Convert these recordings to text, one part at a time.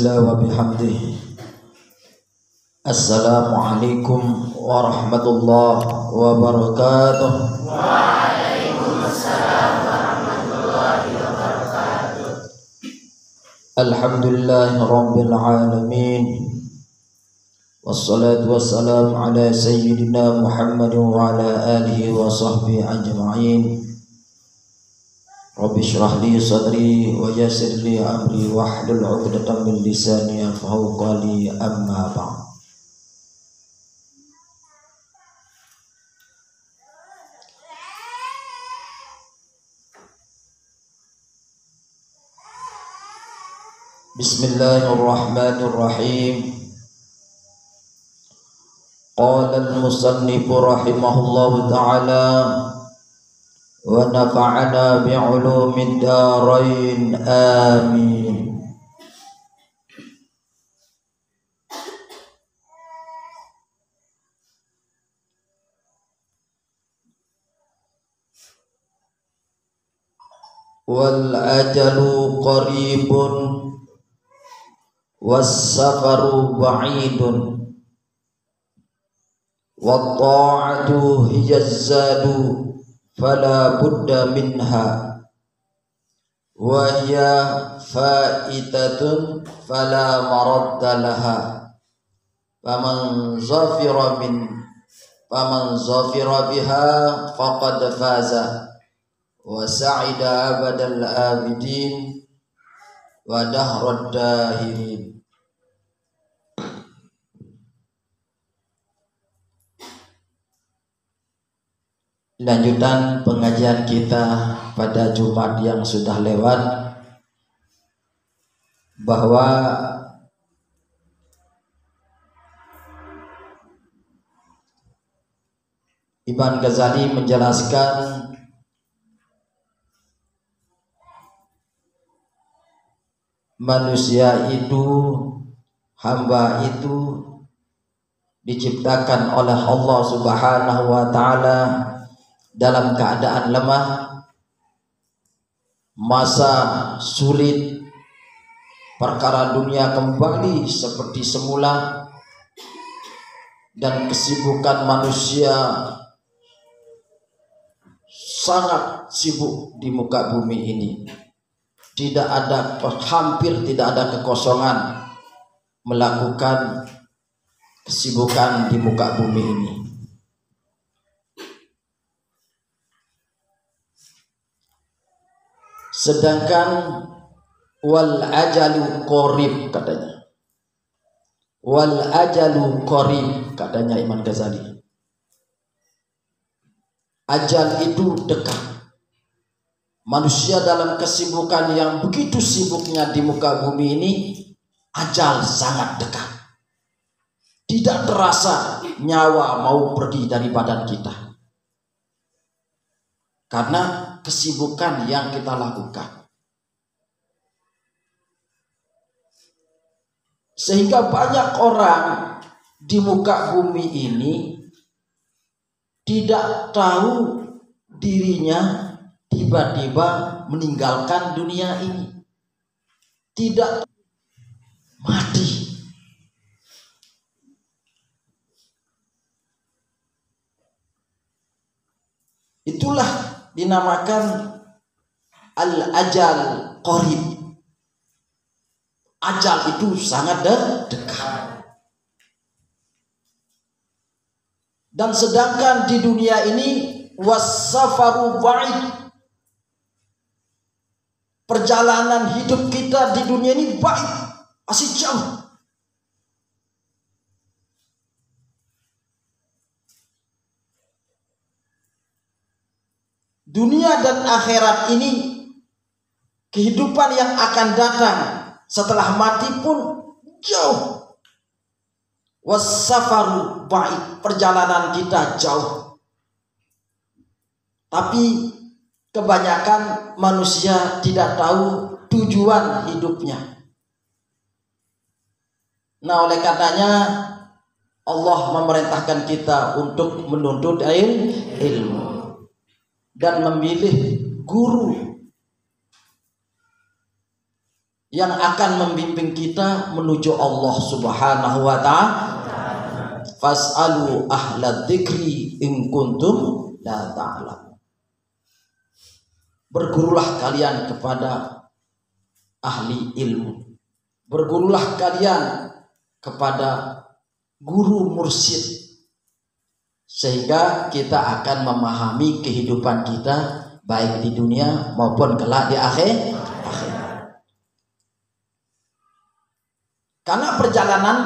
billah wa bihamdihi. Assalamualaikum warahmatullahi wabarakatuh. Waalaikumsalam warahmatullahi wabarakatuh. Alhamdulillahi rabbil alamin. Wassalatu wassalamu ala sayyidina Muhammad wa ala alihi wa sahbihi ajma'in. Rabbi shrah li sadri wa yassir li amri wahlul 'uqdatam min lisani yafqahu qawli, amma ba'd. Bismillahirrahmanirrahim. Qala al-musannif rahimahullahu ta'ala wa nafa'ana bi'ulumid darain, amin. Wal ajalu qaribun was safaru ba'idun wat ta'atu hijazzadu fala budda minha wa hiya fa'itatun fala maradda laha faman zafira biha faqad faza wa sa'ida abadal abidin wa dahrad dahirin. Lanjutan pengajian kita pada Jumat yang sudah lewat, bahwa Imam Ghazali menjelaskan manusia itu, hamba itu diciptakan oleh Allah Subhanahu wa ta'ala dalam keadaan lemah, masa sulit, perkara dunia kembali seperti semula, dan kesibukan manusia sangat sibuk di muka bumi ini. Hampir tidak ada kekosongan melakukan kesibukan di muka bumi ini. Sedangkan wal ajalu qarib katanya. Wal ajalu qarib katanya Imam Ghazali. Ajal itu dekat. Manusia dalam kesibukan yang begitu sibuknya di muka bumi ini, ajal sangat dekat. Tidak terasa nyawa mau pergi dari badan kita, karena kesibukan yang kita lakukan. Sehingga banyak orang di muka bumi ini tidak tahu dirinya tiba-tiba meninggalkan dunia ini, tidak mati. Itulah dinamakan al-ajal qarib. Ajal itu sangat dekat. Dan sedangkan di dunia ini was-safaru ba'id, perjalanan hidup kita di dunia ini baik, masih jauh. Dunia dan akhirat ini, kehidupan yang akan datang setelah mati pun jauh. Was-safaru ba'id, perjalanan kita jauh. Tapi kebanyakan manusia tidak tahu tujuan hidupnya. Nah, oleh karenanya Allah memerintahkan kita untuk menuntut ilmu dan memilih guru yang akan membimbing kita menuju Allah Subhanahu wa ta'ala. Fas'alu ahla dzikri in kuntum la ta'lamun. Bergurulah kalian kepada ahli ilmu. Bergurulah kalian kepada guru mursyid, sehingga kita akan memahami kehidupan kita baik di dunia maupun kelak di akhirat. Karena perjalanan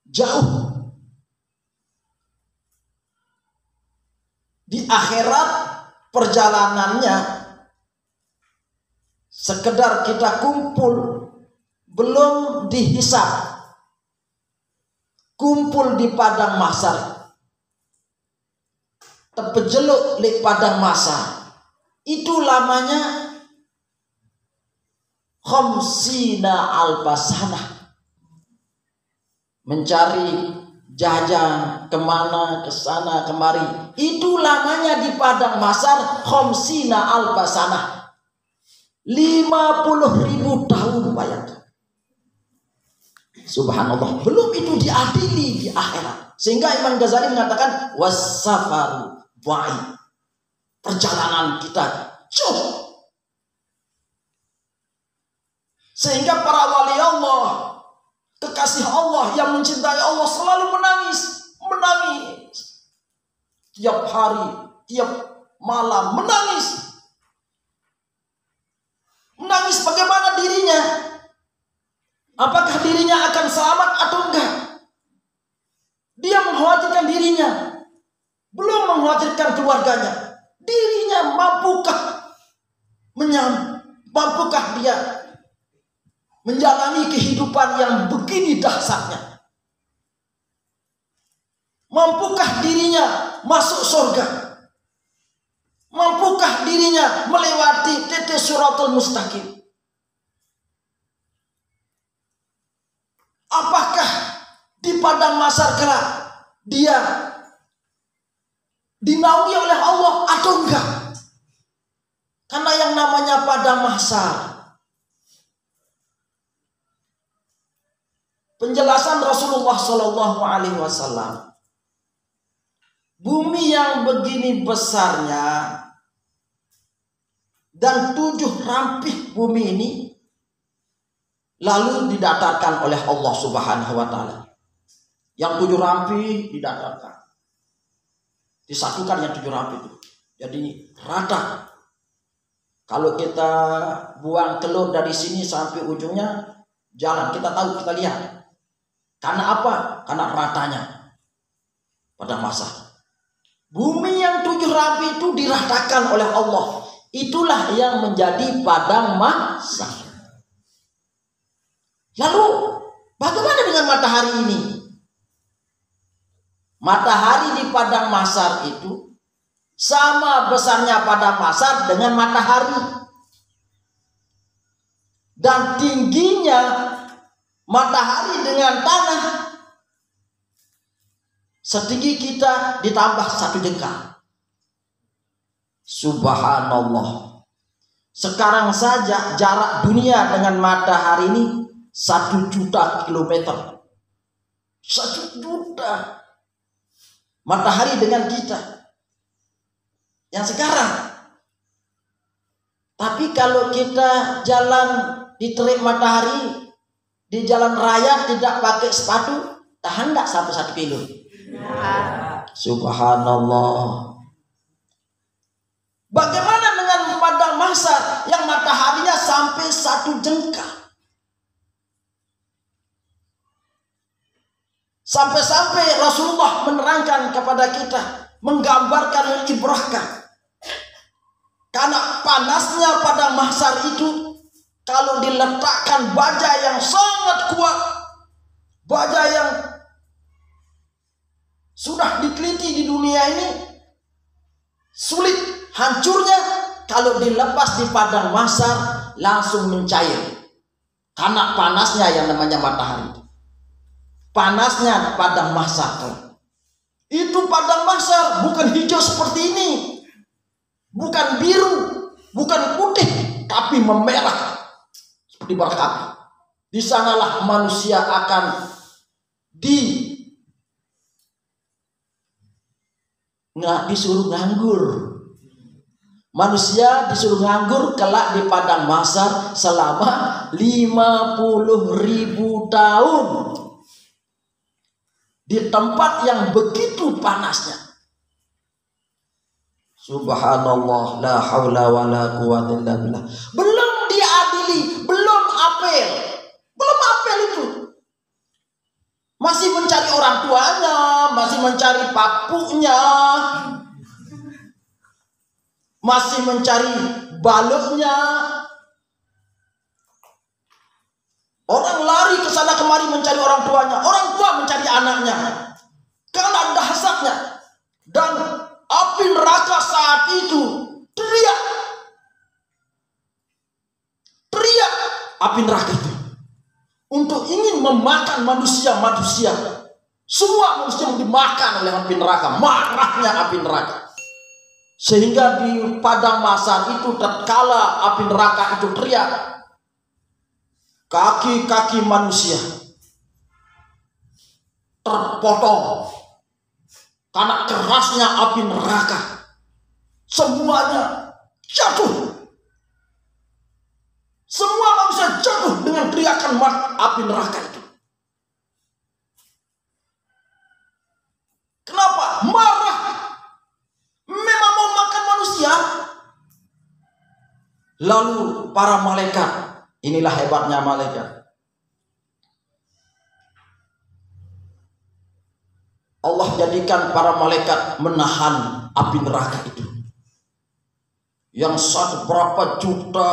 jauh. Di akhirat perjalanannya sekedar kita kumpul, belum dihisab, kumpul di padang mahsyar, terpejeluk di padang mahsyar, itu lamanya khamsina albasanah. Mencari jajan kemana, kesana kemari, itu lamanya di padang mahsyar khamsina albasanah, 50.000 tahun. Bayangkan, subhanallah, belum itu diadili di akhirat. Sehingga Imam Ghazali mengatakan wasafaru ba'i, perjalanan kita jauh. Sehingga para wali Allah, kekasih Allah yang mencintai Allah selalu menangis. Tiap hari, tiap malam menangis. Menangis bagaimana dirinya? Apakah dirinya akan selamat atau enggak? Dia mengkhawatirkan dirinya, belum mengkhawatirkan keluarganya. Dirinya mampukah dia menjalani kehidupan yang begini dahsyatnya? Mampukah dirinya masuk surga? Mampukah dirinya melewati titik siratul mustaqim? Apakah di padang mahsyar kelak dia dinaungi oleh Allah atau enggak? Karena yang namanya padang mahsyar, penjelasan Rasulullah Shallallahu Alaihi Wasallam, bumi yang begini besarnya dan 7 rampih bumi ini lalu didatarkan oleh Allah Subhanahu wa ta'ala. Yang 7 rampih didatarkan, disatukan yang 7 rampih itu jadi rata. Kalau kita buang telur dari sini sampai ujungnya jalan, kita tahu, kita lihat. Karena apa? Karena ratanya pada masa bumi yang 7 rampih itu diratakan oleh Allah. Itulah yang menjadi padang mahsyar. Lalu bagaimana dengan matahari ini? Matahari di padang mahsyar itu sama besarnya padang mahsyar dengan matahari, dan tingginya matahari dengan tanah setinggi kita ditambah 1 jengkal. Subhanallah. Sekarang saja jarak dunia dengan matahari ini 1 juta kilometer. 1 juta. Matahari dengan kita yang sekarang. Tapi kalau kita jalan di terik matahari, di jalan raya tidak pakai sepatu, tahan enggak 1 kilo? Ya. Subhanallah. Bagaimana dengan padang mahsyar yang mataharinya sampai 1 jengkal? Sampai-sampai Rasulullah menerangkan kepada kita, menggambarkan ibrahkan. Karena panasnya padang mahsyar itu, kalau diletakkan baja yang sangat kuat, baja yang sudah diteliti di dunia ini, sulit hancurnya, kalau dilepas di padang mahsyar langsung mencair. Karena panasnya yang namanya matahari. Panasnya padang mahsyar. Itu padang mahsyar bukan hijau seperti ini, bukan biru, bukan putih, tapi memerah seperti bara api. Di sanalah manusia akan disuruh nganggur. Manusia disuruh nganggur kelak di padang mahsyar selama 50.000 tahun. Di tempat yang begitu panasnya. Subhanallah, la haula wa la quwwata illa billah. Belum diadili, belum apel itu. Masih mencari orang tuanya, masih mencari papunya, masih mencari baloknya. Orang lari ke sana kemari mencari orang tuanya, orang tua mencari anaknya. Karena dahsyatnya. Dan api neraka saat itu teriak api neraka itu untuk ingin memakan manusia. Semua manusia dimakan oleh api neraka. Marahnya api neraka. Sehingga di padang mahsyar itu tatkala api neraka itu teriak, kaki-kaki manusia terpotong karena kerasnya api neraka. Semuanya jatuh. Semua manusia jatuh dengan teriakan api neraka itu. Kenapa? Marah. Memang mau makan manusia. Lalu para malaikat, inilah hebatnya malaikat. Allah jadikan para malaikat menahan api neraka itu. Yang satu berapa juta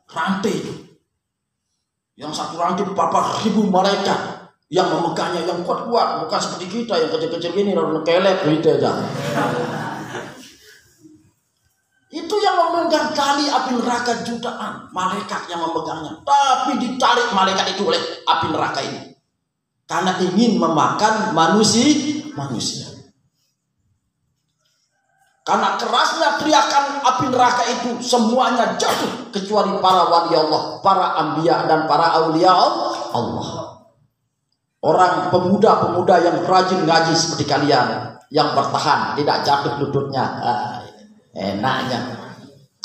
rantai itu. Yang satu rantai berapa ribu malaikat yang memegangnya, yang kuat-kuat, bukan seperti kita yang kecil-kecil gini lalu kelep gitu aja. Itu yang memegang tali api neraka, jutaan malaikat yang memegangnya. Tapi ditarik malaikat itu oleh api neraka ini. Karena ingin memakan manusia. Karena kerasnya teriakan api neraka itu, semuanya jatuh kecuali para wali Allah, para anbiya dan para aulia Allah. Orang pemuda-pemuda yang rajin ngaji seperti kalian, yang bertahan, tidak jatuh lututnya. Enaknya.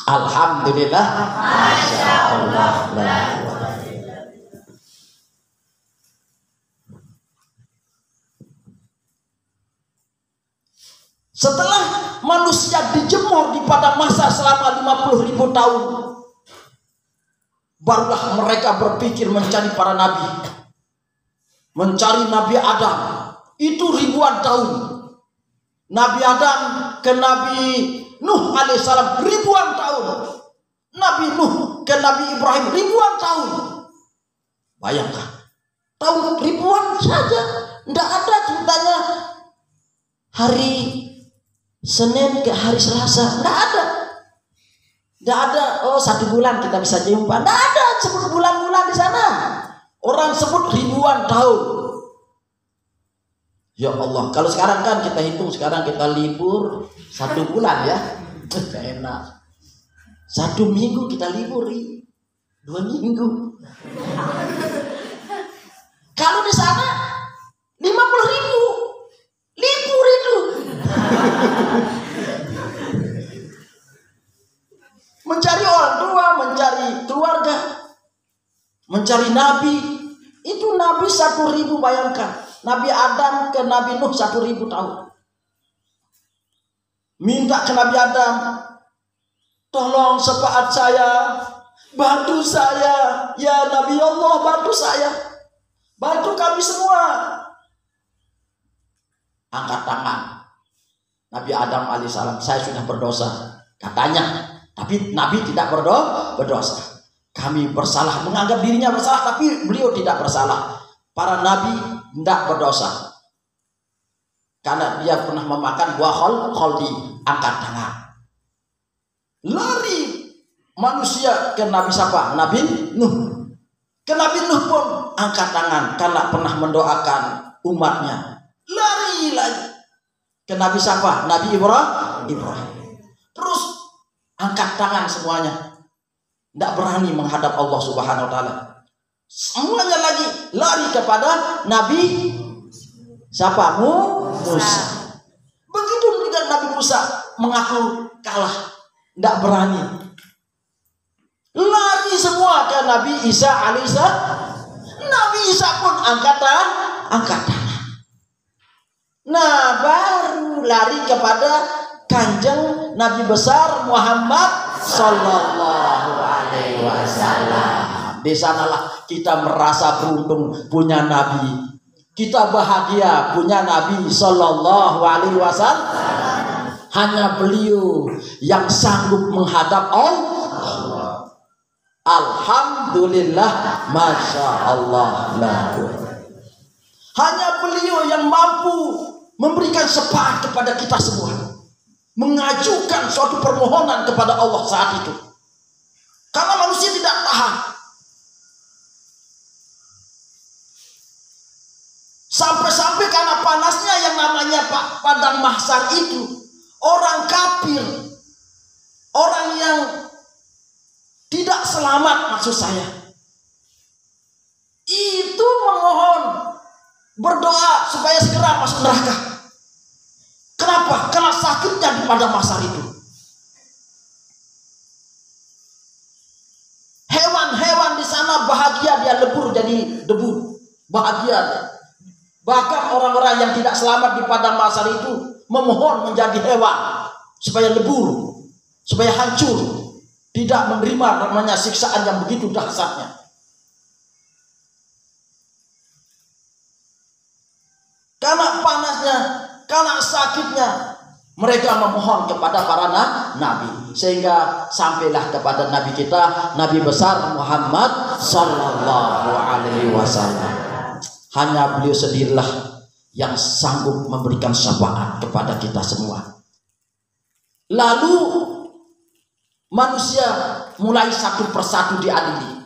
Alhamdulillah. Masya Allah. Setelah manusia dijemur di padang mahsyar selama 50.000 tahun, barulah mereka berpikir mencari para nabi. Mencari Nabi Adam. Itu ribuan tahun. Nabi Adam ke Nabi Nuh alaihissalam ribuan tahun. Nabi Nuh ke Nabi Ibrahim ribuan tahun. Bayangkan, tahun ribuan saja. Tidak ada ceritanya hari Senin ke hari Selasa. Tidak ada. Tidak ada. Oh, 1 bulan kita bisa jumpa. Tidak ada. Sebut bulan-bulan di sana. Orang sebut ribuan tahun. Ya Allah. Kalau sekarang kan kita hitung, sekarang kita libur 1 bulan ya. Enak. 1 minggu kita libur. 2 minggu. Kalau di sana 50.000 libur itu. Mencari orang tua, mencari keluarga, mencari nabi. Itu nabi 1.000, bayangkan. Nabi Adam ke Nabi Nuh 1.000 tahun. Minta ke Nabi Adam, tolong syafaat saya, bantu saya, ya Nabi Allah, bantu saya, bantu kami semua. Angkat tangan. Nabi Adam alaihissalam, saya sudah berdosa, katanya. Tapi Nabi tidak berdosa. Kami bersalah, menganggap dirinya bersalah, tapi beliau tidak bersalah. Para nabi tidak berdosa. Karena dia pernah memakan buah kholdi. Angkat tangan. Lari manusia ke Nabi siapa? Nabi Nuh. Ke Nabi Nuh pun angkat tangan karena pernah mendoakan umatnya. Lari lagi. Ke Nabi siapa? Nabi Ibrahim. Terus angkat tangan semuanya. Tidak berani menghadap Allah Subhanahu wa Ta'ala. Semuanya lagi lari kepada Nabi siapa? Musa. Begitu juga Nabi Musa mengaku kalah, tidak berani. Lari semua ke Nabi Isa alaihissalam. Nabi Isa pun angkat tangan. Nah, baru lari kepada Kanjeng Nabi besar Muhammad sallallahu alaihi wasallam. Di sanalah kita merasa beruntung punya Nabi. Kita bahagia punya Nabi sallallahu alaihi wasallam. Hanya beliau yang sanggup menghadap Allah. Alhamdulillah, masya Allah. Hanya beliau yang mampu memberikan syafaat kepada kita semua, mengajukan suatu permohonan kepada Allah saat itu. Karena manusia tidak tahan. Sampai-sampai karena panasnya yang namanya padang mahsyar itu, orang kafir, orang yang tidak selamat maksud saya, itu memohon, berdoa supaya segera masuk neraka. Kenapa? Karena sakitnya di padang mahsyar itu. Hewan-hewan di sana bahagia, dia lebur jadi debu, bahagia dia. Bahkan orang-orang yang tidak selamat di padang mahsyar itu memohon menjadi hewan supaya lebur, supaya hancur, tidak menerima namanya siksaan yang begitu dahsyatnya. Karena panasnya, karena sakitnya, mereka memohon kepada para nabi, sehingga sampailah kepada nabi kita, Nabi besar Muhammad sallallahu alaihi wasallam. Hanya beliau sendirilah yang sanggup memberikan syafaat kepada kita semua. Lalu manusia mulai satu persatu diadili.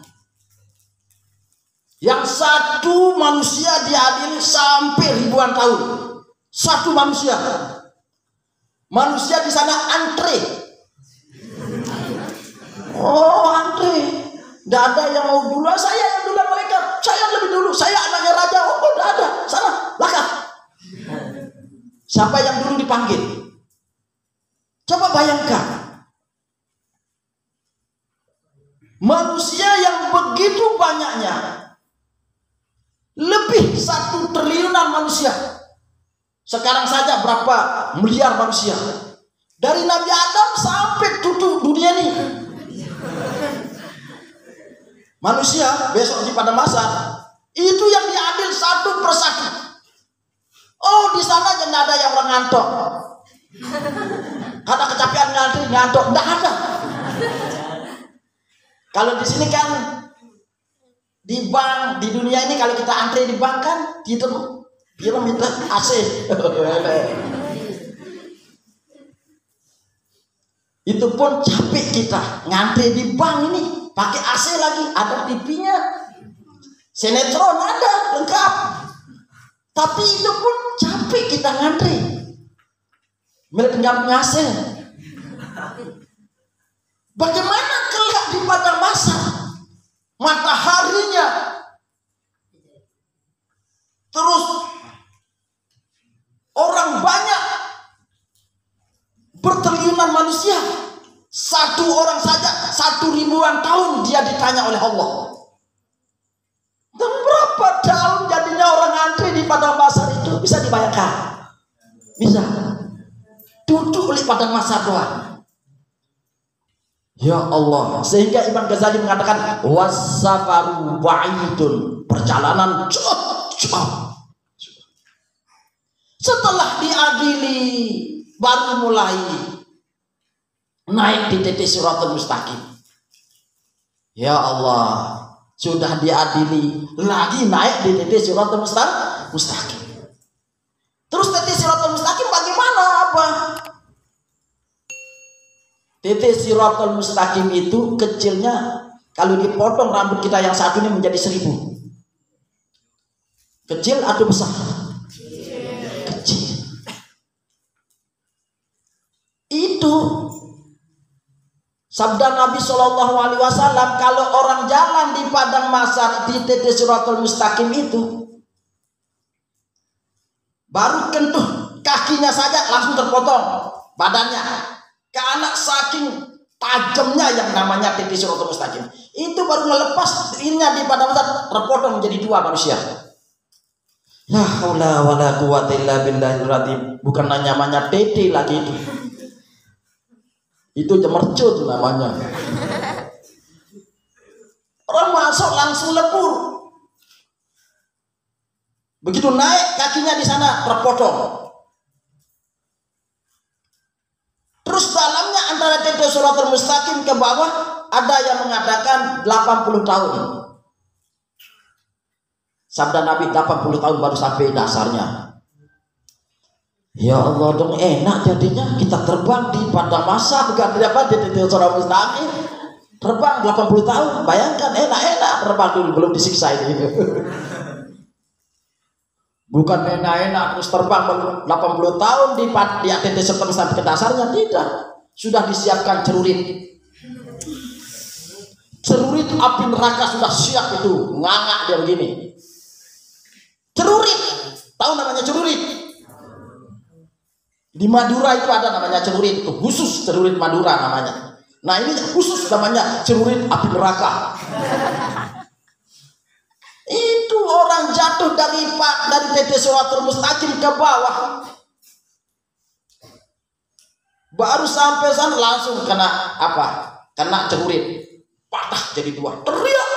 Yang satu manusia diadili sampai ribuan tahun. Satu manusia. Manusia di sana antre. Oh, antre. Tidak ada yang mau duluan, saya yang duluan mereka. Saya lebih dulu, saya anaknya raja. Oh, tidak ada. Sana, belakang. Siapa yang dulu dipanggil? Coba bayangkan. Manusia yang begitu banyaknya. Lebih 1 triliunan manusia. Sekarang saja berapa miliar manusia. Dari Nabi Adam sampai tutup dunia ini. Manusia besok di pada masa itu yang diambil satu persatu. Oh, di sana jangan ada yang orang ngantuk. Karena kecapean ngantuk, enggak ada. Kalau di sini kan di bank, di dunia ini kalau kita antri di bank kan kita minta AC. Itu pun capek kita ngantri di bank ini, pakai AC lagi, ada TV-nya, sinetron ada lengkap. Tapi itu pun capek kita ngantri. Mereka nggak punya AC. Bagaimana kelak di padang mahsyar? Mataharinya terus orang banyak, bertriliunan manusia, satu orang saja 1 ribuan tahun dia ditanya oleh Allah. Dan berapa tahun jadinya orang antri di padang mahsyar itu? Bisa dibayangkan? Bisa. Duduk di padang mahsyar doang. Ya Allah, sehingga Imam Ghazali mengatakan wasafaru ba'idun, perjalanan jauh. Setelah diadili baru mulai naik di titik Shiratal Mustaqim. Ya Allah, sudah diadili lagi naik di titik Shiratal Mustaqim. Terus titik Shiratal Mustaqim bagaimana apa? Titik Shiratal Mustaqim itu kecilnya, kalau dipotong rambut kita yang satu ini menjadi 1000. Kecil atau besar? Kecil. Itu Sabda Nabi Shallallahu Alaihi Wasallam, kalau orang jalan di padang mahsyar di titik Shiratal Mustaqim itu, baru kentuh kakinya saja langsung terpotong badannya, karena saking tajamnya yang namanya titik Shiratal Mustaqim. Itu baru melepas ininya di padang mahsyar, terpotong menjadi dua manusia. La haula wala quwwata illa billahil azim. Bukan namanya tete lagi itu. Itu jemercut namanya. Orang masuk langsung lebur. Begitu naik kakinya di sana terpotong. Terus dalamnya antara titik Shiratal Mustaqim ke bawah ada yang mengatakan 80 tahun. Sabda Nabi 80 tahun baru sampai dasarnya. Ya Allah dong, enak jadinya kita terbang di padang mahsyar, bukan di titik Shiratal Mustaqim. Terbang 80 tahun, bayangkan enak-enak terbang dulu belum disiksa ini. Bukan enak-enak terus terbang 80 tahun di titik Shiratal Mustaqim ke dasarnya, tidak. Sudah disiapkan cerurit. Cerurit api neraka sudah siap itu, ngangak dia begini. Cerurit, tahu namanya cerurit? Di Madura itu ada namanya cerurit, itu khusus cerurit Madura namanya. Nah ini khusus namanya cerurit api neraka. Itu orang jatuh dari titik Shiratal Mustaqim ke bawah, baru sampai sana langsung kena apa? Kena cerurit, patah jadi dua. Teriak